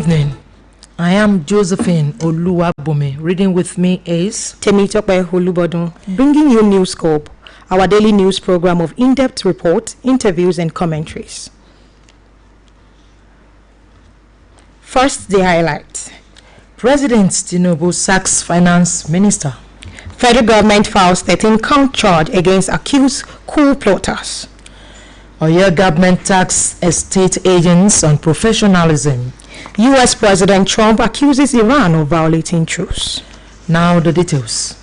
evening. I am Josephine Oluyole. Reading with me is Temitope Olubodun, bringing you Newscope, our daily news program of in-depth reports, interviews, and commentaries. First, the highlights. President Tinubu sacks finance minister. Federal government files 13-count charge against accused coup plotters. Oyo government tax estate agents on professionalism. U.S. President Trump accuses Iran of violating truce. Now the details.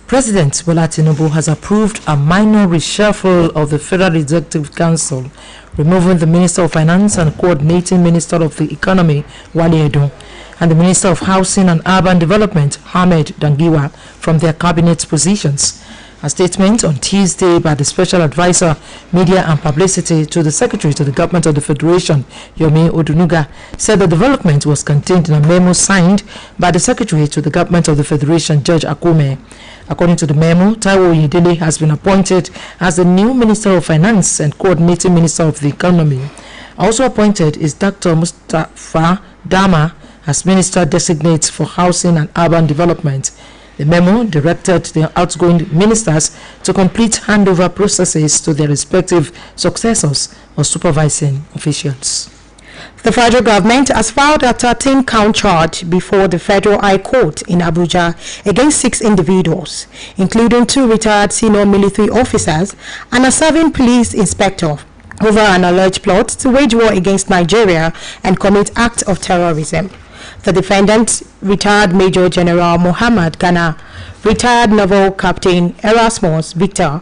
President Bola Tinubu has approved a minor reshuffle of the Federal Executive Council, removing the Minister of Finance and Coordinating Minister of the Economy, Oluyole, and the Minister of Housing and Urban Development, Ahmed Dangiwa, from their cabinet positions. A statement on Tuesday by the Special Advisor, Media and Publicity to the Secretary to the Government of the Federation, Yomi Odunuga, said the development was contained in a memo signed by the Secretary to the Government of the Federation, George Akume. According to the memo, Taiwo Oyedele has been appointed as the new Minister of Finance and Coordinating Minister of the Economy. Also appointed is Dr. Mustafa Dama as Minister Designate for Housing and Urban Development. The memo directed the outgoing ministers to complete handover processes to their respective successors or supervising officials. The federal government has filed a 13-count charge before the Federal High Court in Abuja against 6 individuals, including 2 retired senior military officers and a serving police inspector, over an alleged plot to wage war against Nigeria and commit acts of terrorism. The defendants, retired Major General Muhammad Ghana, retired Naval Captain Erasmus Victor,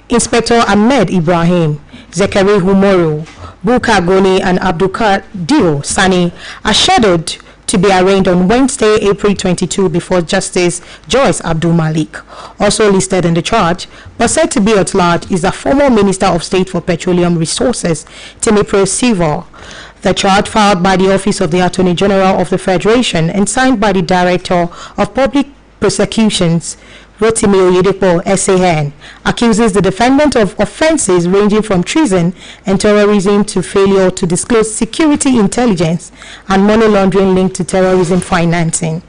Inspector Ahmed Ibrahim, Zekari Humoru, Buka Goni, and Abdulkadir Sani, are scheduled to be arraigned on Wednesday, April 22, before Justice Joyce Abdul Malik. Also listed in the charge, but said to be at large, is the former Minister of State for Petroleum Resources, Temitope Olubodun. The charge, filed by the Office of the Attorney General of the Federation and signed by the Director of Public Prosecutions, Rotimi Oyedepo, SAN, accuses the defendant of offenses ranging from treason and terrorism to failure to disclose security intelligence and money laundering linked to terrorism financing.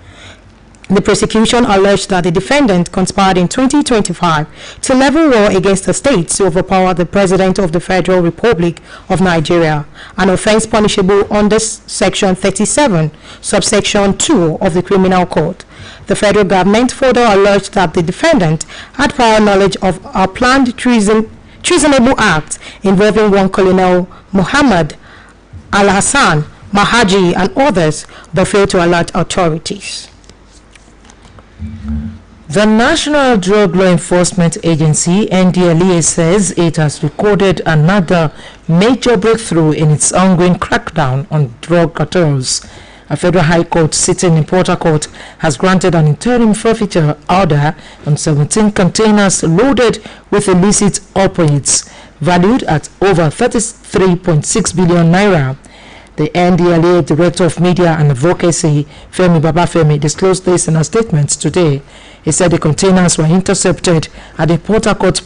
The prosecution alleged that the defendant conspired in 2025 to level war against the state to overpower the President of the Federal Republic of Nigeria, an offense punishable under Section 37, subsection 2 of the Criminal Code. The federal government further alleged that the defendant had prior knowledge of a planned treasonable act involving one Colonel Muhammad Al-Hassan Mahaji and others, but failed to alert authorities. The National Drug Law Enforcement Agency, NDLEA, says it has recorded another major breakthrough in its ongoing crackdown on drug cartels. A federal high court sitting in Port Harcourt has granted an interim forfeiture order on 17 containers loaded with illicit opiates valued at over 33.6 billion naira. The NDLEA Director of Media and Advocacy, Femi Babafemi, disclosed this in a statement today. He said the containers were intercepted at the Port Harcourt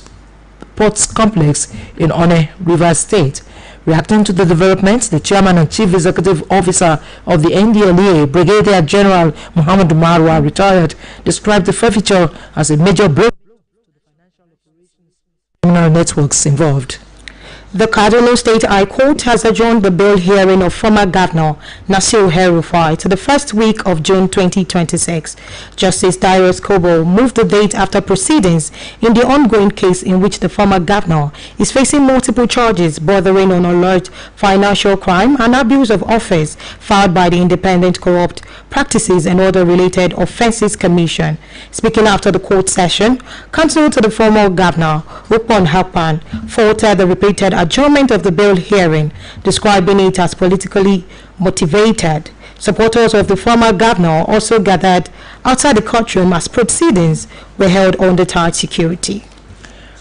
Ports Complex in One, Rivers State. Reacting to the developments, the Chairman and Chief Executive Officer of the NDLEA, Brigadier General Muhammad Marwa, retired, described the forfeiture as a major blow to the financial operations criminal networks involved. The Kaduna State High Court has adjourned the bail hearing of former Governor Nasir El-Rufai to the first week of June 2026. Justice Darius Kobo moved the date after proceedings in the ongoing case in which the former governor is facing multiple charges bordering on alleged financial crime and abuse of office filed by the Independent Corrupt Practices and Other Related Offences Commission. Speaking after the court session, counsel to the former governor, Ukpon Hakpan, faulted the repeated adjournment of the bail hearing, describing it as politically motivated. Supporters of the former governor also gathered outside the courtroom as proceedings were held under tight security.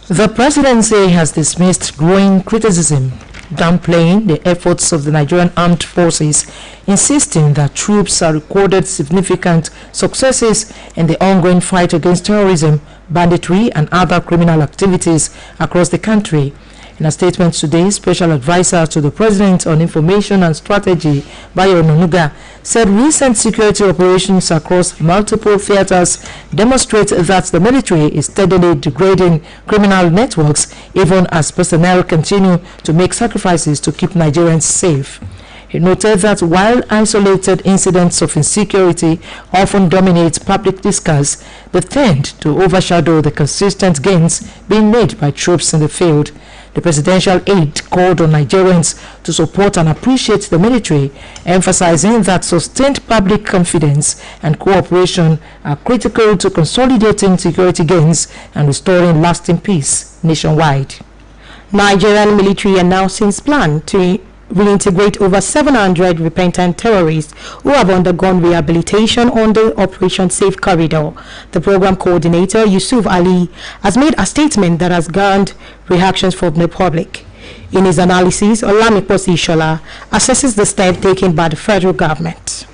The presidency has dismissed growing criticism, downplaying the efforts of the Nigerian Armed Forces, insisting that troops have recorded significant successes in the ongoing fight against terrorism, banditry, and other criminal activities across the country. In a statement today, Special Advisor to the President on Information and Strategy, Bayo Onanuga, said recent security operations across multiple theaters demonstrate that the military is steadily degrading criminal networks even as personnel continue to make sacrifices to keep Nigerians safe. He noted that while isolated incidents of insecurity often dominate public discourse, they tend to overshadow the consistent gains being made by troops in the field. The presidential aide called on Nigerians to support and appreciate the military, emphasizing that sustained public confidence and cooperation are critical to consolidating security gains and restoring lasting peace nationwide. Nigerian military announced its plan to reintegrate over 700 repentant terrorists who have undergone rehabilitation under Operation Safe Corridor. The program coordinator, Yusuf Ali, has made a statement that has garnered reactions from the public. In his analysis, Olamiposi Ishola assesses the step taken by the federal government.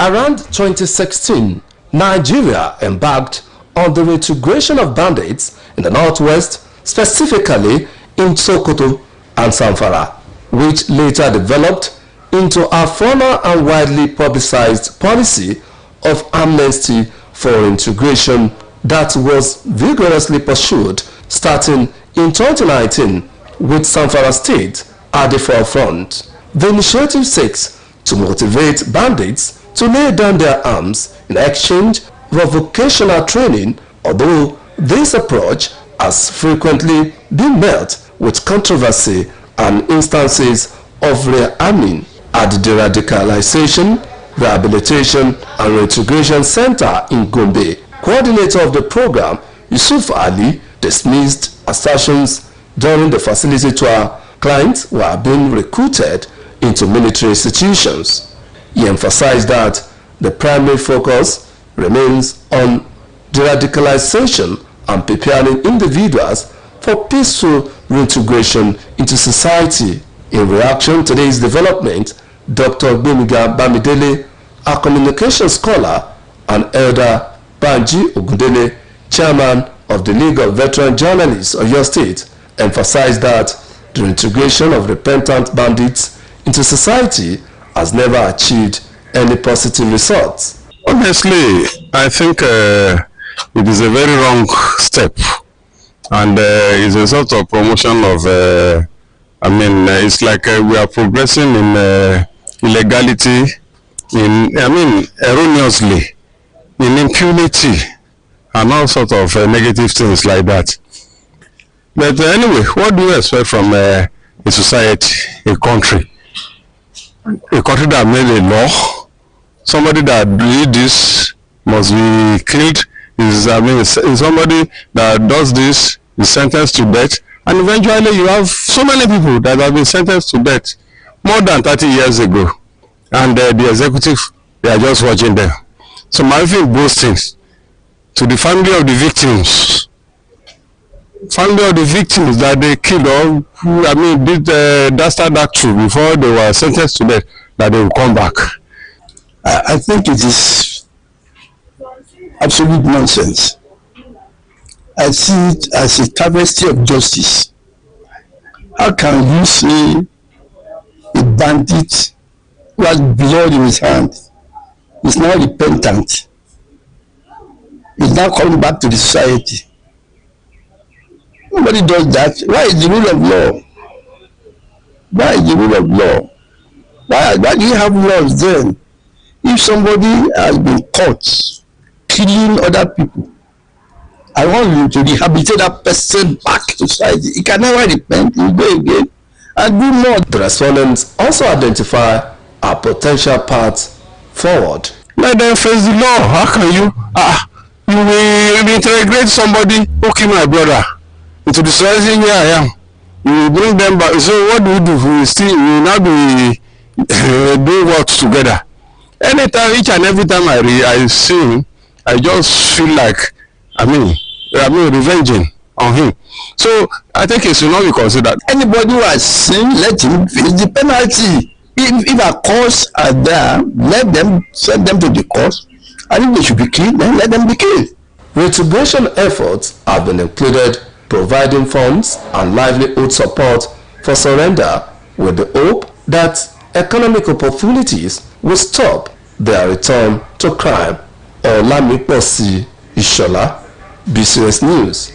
Around 2016, Nigeria embarked on the reintegration of bandits in the northwest, specifically in Sokoto and Zamfara, which later developed into a formal and widely publicized policy of amnesty for integration that was vigorously pursued starting in 2019 with Zamfara State at the forefront. The initiative seeks to motivate bandits to lay down their arms in exchange for vocational training, although this approach has frequently been met with controversy and instances of rearming. At the Deradicalization, Rehabilitation and Reintegration Center in Gombe, coordinator of the program, Yusuf Ali, dismissed assertions during the facility tour clients were being recruited into military institutions. He emphasized that the primary focus remains on deradicalization and preparing individuals for peaceful reintegration into society. In reaction to this development, Dr. Gbemiga Bamidele, a communication scholar, and Elder Banji Ogundele, chairman of the League of Veteran Journalists of your state, emphasized that the reintegration of repentant bandits into society has never achieved any positive results. Honestly, I think it is a very wrong step. And it's a sort of promotion of, it's like we are progressing in illegality, erroneously, in impunity, and all sorts of negative things like that. But anyway, what do you expect from a society, a country that made a law? Somebody that did this must be killed. Is somebody that does this is sentenced to death, and eventually you have so many people that have been sentenced to death more than 30 years ago, and the executive, they are just watching them. So my view both things to the family of the victims that they killed or did dastard act to before they were sentenced to death, that they will come back. I think it is absolute nonsense. I see it as a travesty of justice. How can you say a bandit who has blood in his hand is now repentant, is now coming back to the society? Nobody does that. Why is the rule of law? Why is the rule of law? Why do you have laws then? If somebody has been caught killing other people, I want you to rehabilitate that person back to society. He can never repent, he will go again and do more. The respondents also identify a potential path forward. Let them face the law. How can you will integrate somebody who killed my brother into the society where I am? You will bring them back. So what do we do? We will now be doing work together. Anytime, each and every time I see him, I just feel like revenging on him. So I think it should not be considered. Anybody who has sinned, let him face the penalty. If a cause are there, let them send them to the cause, and if they should be killed, then let them be killed. Reintegration efforts have been included providing funds and livelihood support for surrender with the hope that economic opportunities will stop their return to crime. Olamiposi Ishola, BCS News.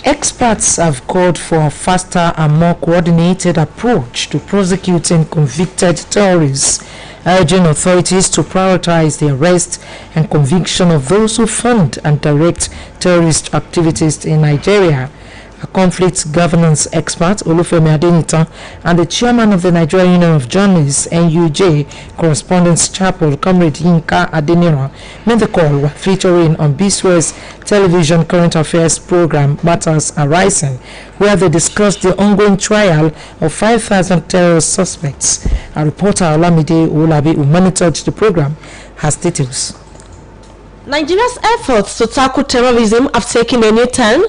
Experts have called for a faster and more coordinated approach to prosecuting convicted terrorists, urging authorities to prioritize the arrest and conviction of those who fund and direct terrorist activities in Nigeria. A conflict governance expert, Olufemi Adenitan, and the chairman of the Nigerian Union of Journalists, NUJ, Correspondence Chapel, Comrade Yinka Adenira, made the call while featuring on BSW's television current affairs program Matters Arising, where they discussed the ongoing trial of 5,000 terrorist suspects. A reporter, Olamide Olabi, who monitored the program, has details. Nigeria's efforts to tackle terrorism have taken a new turn,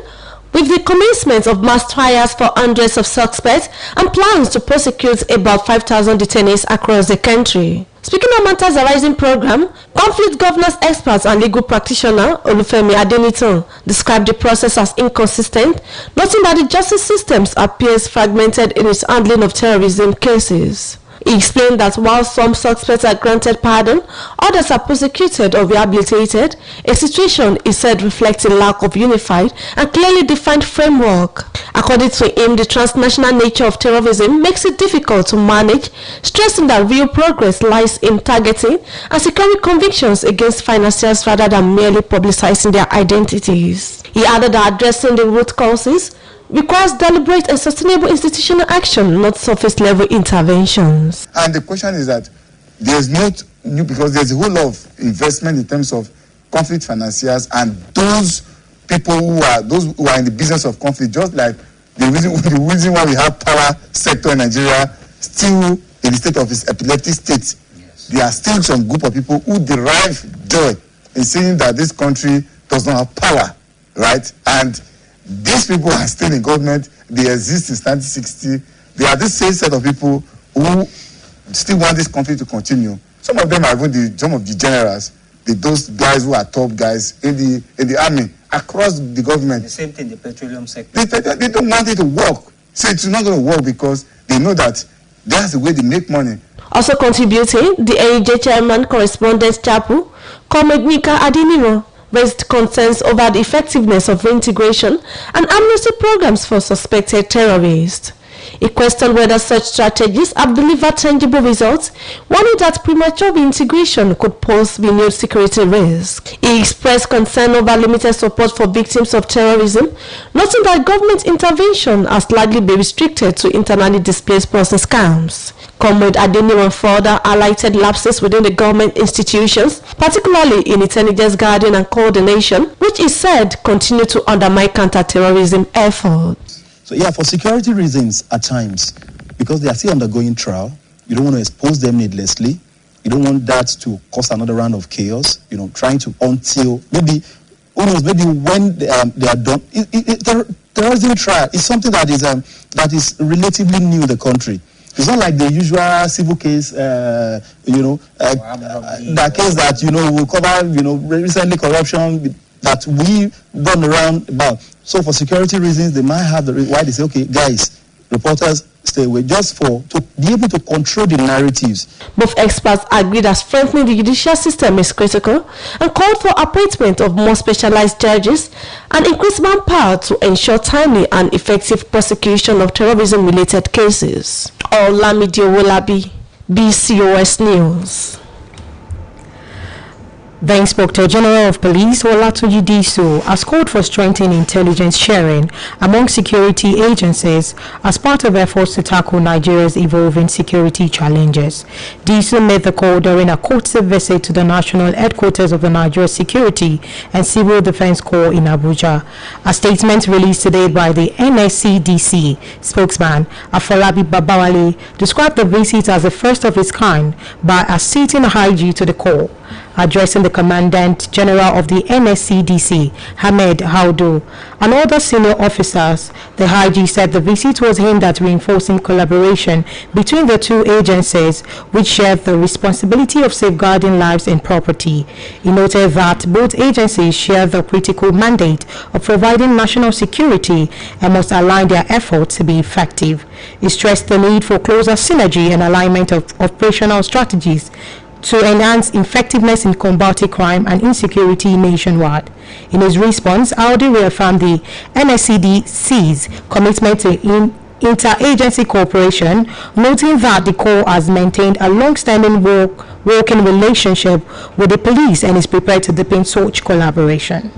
with the commencement of mass trials for hundreds of suspects and plans to prosecute about 5,000 detainees across the country. Speaking on Matters Arising program, conflict governance experts and legal practitioner Olufemi Adenitan described the process as inconsistent, noting that the justice system appears fragmented in its handling of terrorism cases. He explained that while some suspects are granted pardon, others are prosecuted or rehabilitated, a situation is said reflecting lack of unified and clearly defined framework. According to him, the transnational nature of terrorism makes it difficult to manage, stressing that real progress lies in targeting and securing convictions against financiers rather than merely publicizing their identities. He added that addressing the root causes requires deliberate and sustainable institutional action, not surface-level interventions. And the question is that there's not new, because there's a whole lot of investment in terms of conflict financiers and those people who are in the business of conflict, just like the reason why we have power sector in Nigeria still in the state of its epileptic state. Yes. There are still some group of people who derive joy in saying that this country does not have power, right? And these people are still in government. They exist since 1960. They are this same set of people who still want this conflict to continue. Some of them are even some of the generals, those guys who are top guys in the army across the government. The same thing, the petroleum sector. They don't want it to work. So it's not going to work because they know that that's the way they make money. Also contributing, the AEJ chairman, Correspondence Chapel, Comrade Yinka Adenira, raised concerns over the effectiveness of reintegration and amnesty programs for suspected terrorists. He questioned whether such strategies have delivered tangible results, warning that premature reintegration could pose renewed security risk. He expressed concern over limited support for victims of terrorism, noting that government intervention has largely been restricted to internally displaced persons camps. Comrade Adeniran further highlighted lapses within the government institutions, particularly in intelligence guarding and coordination, which he said continue to undermine counter-terrorism efforts. So yeah, for security reasons at times, because they are still undergoing trial, you don't want to expose them needlessly. You don't want that to cause another round of chaos, trying to until maybe, who knows, maybe when they are done. Terrorism trial is something that is relatively new in the country. It's not like the usual civil case, the case that, will cover, recently corruption that we run around about. So for security reasons, they might have why they say, okay, guys, reporters, stay away, just to be able to control the narratives. Both experts agreed that strengthening the judicial system is critical and called for appointment of more specialized judges and increased manpower to ensure timely and effective prosecution of terrorism-related cases. Olamide Olabi, BCOS News. The Inspector General of Police, Olatunji Diso, has called for strengthening intelligence sharing among security agencies as part of efforts to tackle Nigeria's evolving security challenges. Diso made the call during a courtesy visit to the national headquarters of the Nigeria Security and Civil Defense Corps in Abuja. A statement released today by the NSCDC spokesman, Afolabi Babawale, described the visit as the first of its kind by asserting high G to the Corps. Addressing the Commandant General of the NSCDC, Hamed Haudu, and other senior officers. The IG said the visit was aimed at reinforcing collaboration between the two agencies, which share the responsibility of safeguarding lives and property. He noted that both agencies share the critical mandate of providing national security and must align their efforts to be effective. He stressed the need for closer synergy and alignment of operational strategies to enhance effectiveness in combating crime and insecurity nationwide. In his response, Audi reaffirmed the NSCDC's commitment to interagency cooperation, noting that the Corps has maintained a long-standing working relationship with the police and is prepared to deepen such collaboration.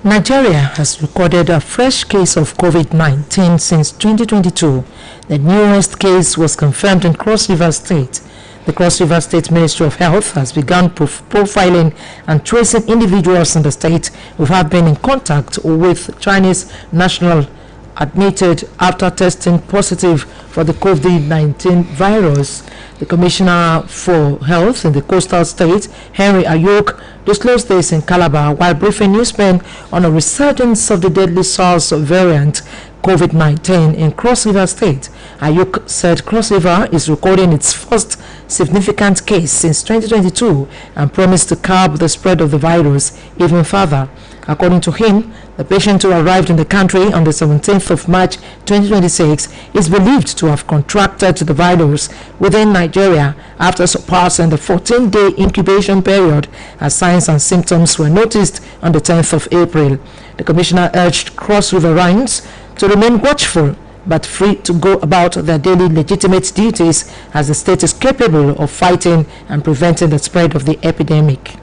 Nigeria has recorded a fresh case of COVID-19 since 2022. The newest case was confirmed in Cross River State. The Cross River State Ministry of Health has begun profiling and tracing individuals in the state who have been in contact with Chinese national admitted after testing positive for the COVID-19 virus. The Commissioner for Health in the coastal state, Henry Ayok, disclosed this in Calabar while briefing newsmen on a resurgence of the deadly SARS variant COVID-19 in Cross River State. Ayuk said Cross River is recording its first significant case since 2022 and promised to curb the spread of the virus even further. According to him, the patient who arrived in the country on the 17th of March 2026 is believed to have contracted the virus within Nigeria after surpassing the 14-day incubation period, as signs and symptoms were noticed on the 10th of April. The Commissioner urged Cross Riverines to remain watchful but free to go about their daily legitimate duties, as the state is capable of fighting and preventing the spread of the epidemic.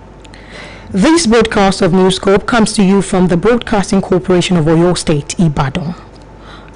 This broadcast of Newscope comes to you from the Broadcasting Corporation of Oyo State, Ibadan.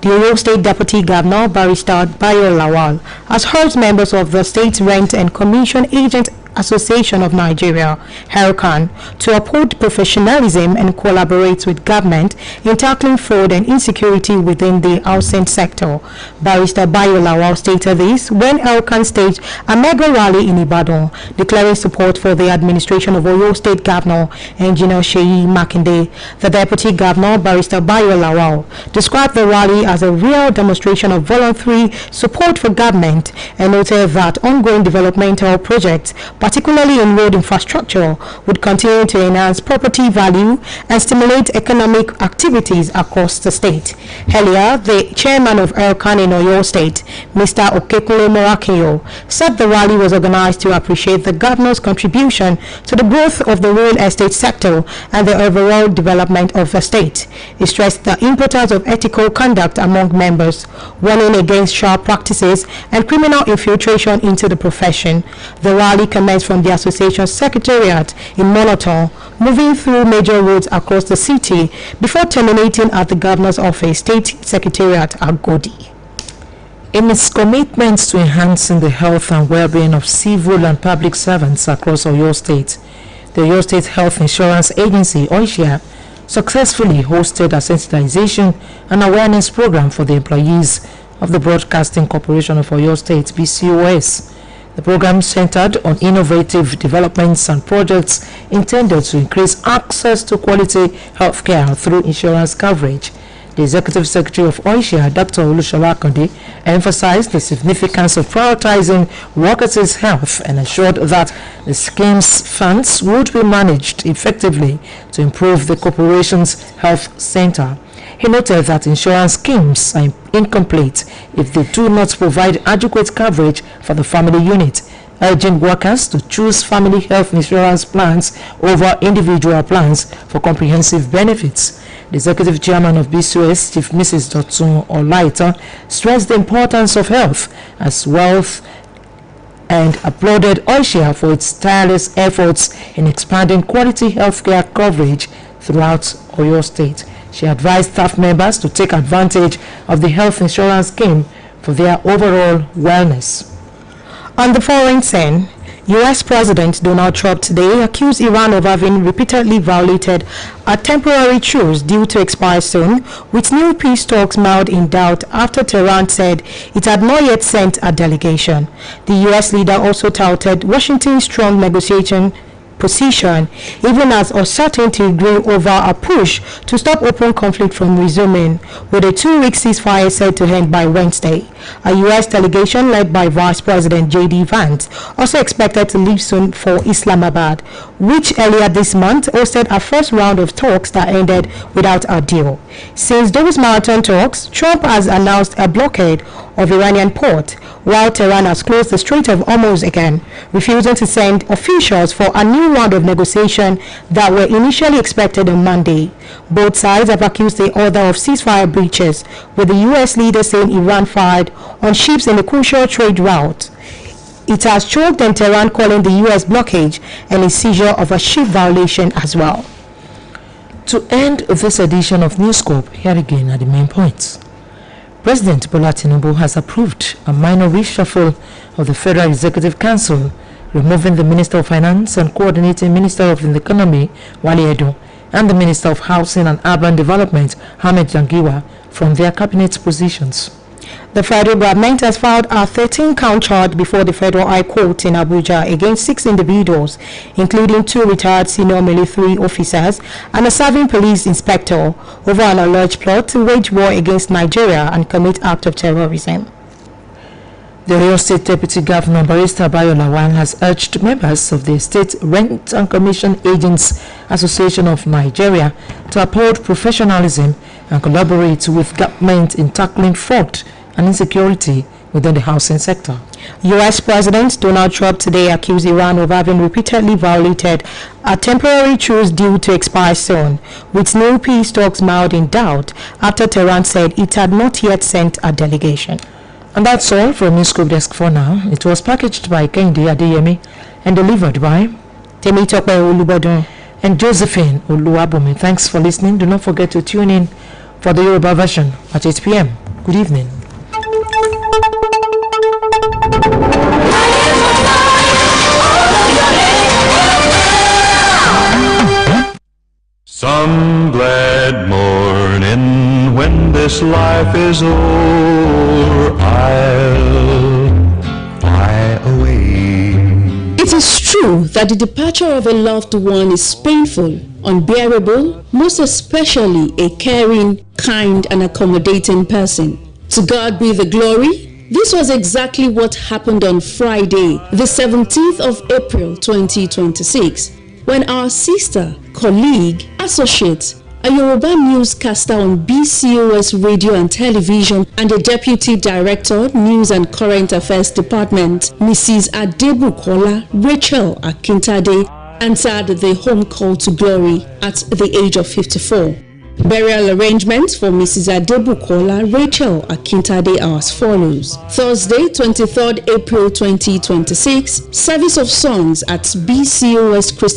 The Oyo State Deputy Governor, Barrister Bayo Lawal, has urged members of the State Rent and Commission Agent Association of Nigeria, HERCAN, to uphold professionalism and collaborate with government in tackling fraud and insecurity within the housing sector. Barrister Bayo Lawal stated this when HERCAN staged a mega rally in Ibadan, declaring support for the administration of Oyo State Governor Engineer Seyi Makinde. The Deputy Governor, Barrister Bayo Lawal, described the rally as a real demonstration of voluntary support for government and noted that ongoing developmental projects, particularly in road infrastructure, would continue to enhance property value and stimulate economic activities across the state. Earlier, the chairman of HERCAN in Oyo State, Mr. Okekule Morakinyo, said the rally was organized to appreciate the governor's contribution to the growth of the real estate sector and the overall development of the state. He stressed the importance of ethical conduct among members, warning against sharp practices and criminal infiltration into the profession. The rally commenced from the association's secretariat in Monoton, moving through major roads across the city before terminating at the governor's office, State Secretariat at Godi. In its commitments to enhancing the health and well-being of civil and public servants across Oyo State, the Oyo State Health Insurance Agency, OISHIA, successfully hosted a sensitization and awareness program for the employees of the Broadcasting Corporation of Oyo State, BCOS. The program centered on innovative developments and projects intended to increase access to quality healthcare through insurance coverage. The Executive Secretary of OISHIA, Dr. Oluyole, emphasized the significance of prioritizing workers' health and assured that the scheme's funds would be managed effectively to improve the corporation's health center. He noted that insurance schemes are incomplete if they do not provide adequate coverage for the family unit, urging workers to choose family health insurance plans over individual plans for comprehensive benefits. The executive chairman of BCOS, Chief Mrs. Dotun Olaita, stressed the importance of health as wealth and applauded OISHIA for its tireless efforts in expanding quality healthcare coverage throughout Oyo State. She advised staff members to take advantage of the health insurance scheme for their overall wellness. On the foreign scene, U.S. President Donald Trump today accused Iran of having repeatedly violated a temporary truce due to expire soon, with new peace talks mired in doubt after Tehran said it had not yet sent a delegation. The U.S. leader also touted Washington's strong negotiation position, even as uncertainty grew over a push to stop open conflict from resuming, with a 2-week ceasefire set to end by Wednesday. A U.S. delegation led by Vice President J.D. Vance also expected to leave soon for Islamabad, which earlier this month hosted a first round of talks that ended without a deal. Since those marathon talks, Trump has announced a blockade of Iranian port, while Tehran has closed the Strait of Hormuz again, refusing to send officials for a new round of negotiation that were initially expected on Monday. Both sides have accused the other of ceasefire breaches, with the U.S. leader saying Iran fired on ships in the crucial trade route. It has choked on Tehran calling the U.S. blockade and a seizure of a ship violation as well. To end this edition of Newscope, here again are the main points. President Bola Tinubu has approved a minor reshuffle of the Federal Executive Council, removing the Minister of Finance and Coordinating Minister of the Economy, Wale Edun, and the Minister of Housing and Urban Development, Ahmed Jangiwa, from their cabinet positions. The federal government has filed a 13-count charge before the Federal High Court in Abuja against 6 individuals, including 2 retired senior military officers and a serving police inspector, over an alleged plot to wage war against Nigeria and commit acts of terrorism. The Oyo State Deputy Governor Barrister Bayo Lawal has urged members of the State Rent and Commission Agents Association of Nigeria to uphold professionalism and collaborate with government in tackling fraud and insecurity within the housing sector. U.S. President Donald Trump today accused Iran of having repeatedly violated a temporary truce due to expire soon, with new peace talks mired in doubt after Tehran said it had not yet sent a delegation. And that's all from Newscope Desk for now. It was packaged by Kehinde Adeyemi and delivered by Temitope Olubodun and Josephine Oluwabumi. Thanks for listening. Do not forget to tune in for the Yoruba version at 8 p.m. Good evening. Some glad morning when this life is o'er, I'll fly away. It is true that the departure of a loved one is painful, unbearable, most especially a caring, kind, and accommodating person. To God be the glory. This was exactly what happened on Friday, the 17th of April 2026, when our sister, colleague, associate, a Yoruba newscaster on BCOS Radio and Television and a Deputy Director, News and Current Affairs Department, Mrs. Adebukola Rachel Akintade, answered the home call to glory at the age of 54. Burial arrangements for Mrs. Adebukola Rachel Akintade are as follows. Thursday, 23rd April 2026, service of songs at BCOS Christian